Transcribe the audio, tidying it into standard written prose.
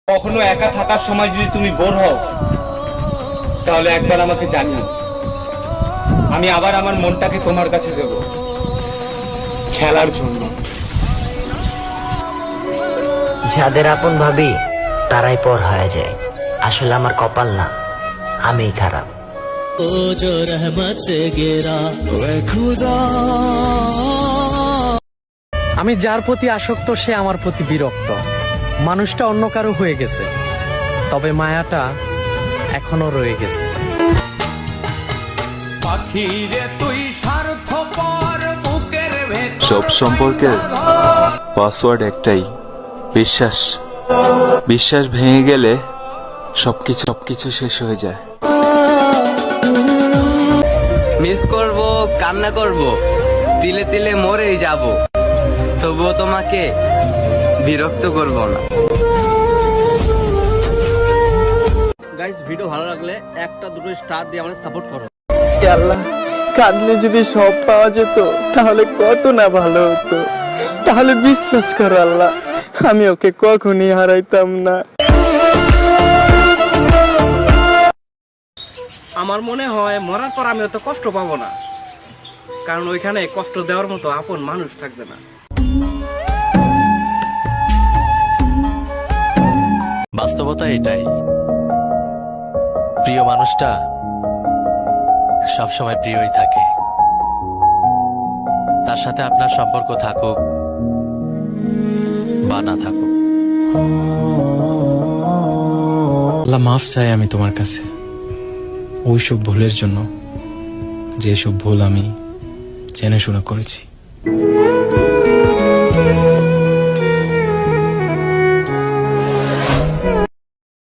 কখনো একা থাকার সময় যদি তুমি বোর হও তাহলে একবার আমাকে জানিও, আমি আবার আমার মনটাকে তোমার কাছে দেব খেলার জন্য। যাদের আপন ভাবি তারাই পর হয়ে যায়। আসলে আমার কপাল না, আমিই খারাপ। ও जो रहमत से गिरा वे खुदा। আমি যার প্রতি আসক্ত সে আমার প্রতি বিরক্ত। মানুষটা অন্য কারো হয়ে গেছে, তবে মায়াটা এখনো রয়ে গেছে। সব সম্পর্কের পাসওয়ার্ড একটাই, বিশ্বাস। বিশ্বাস ভেঙে গেলে সবকিছু শেষ হয়ে যায়। মিস করব, কান্না করব, তিলে তিলে মরেই যাব, তবুও তোমাকে বিরক্ত করব না। গাইস, ভিডিও ভালো লাগলে একটা দুটো স্টার দিয়ে আমাদের সাপোর্ট করো। আল্লাহ, কাঁদলে যদি সব পাওয়া যেত তাহলে কত না ভালো হতো। তাহলে বিশ্বাস করো আল্লাহ, আমি ওকে কখনই হারাইতাম না। আমার মনে হয় মরার পর আমি অত কষ্ট পাবো না, কারণ ওইখানে কষ্ট দেওয়ার মতো আপন মানুষ থাকবে না। বাস্তবতা এটাই, প্রিয় মানুষটা সবসময় প্রিয়ই থাকে। তার সাথে আপনার সম্পর্ক থাকুক বা না থাকুক। আল্লাহ, মাফ চাই আমি তোমার কাছে ওইসব ভুলের জন্য, যেসব ভুল আমি জেনে শুনে করেছি।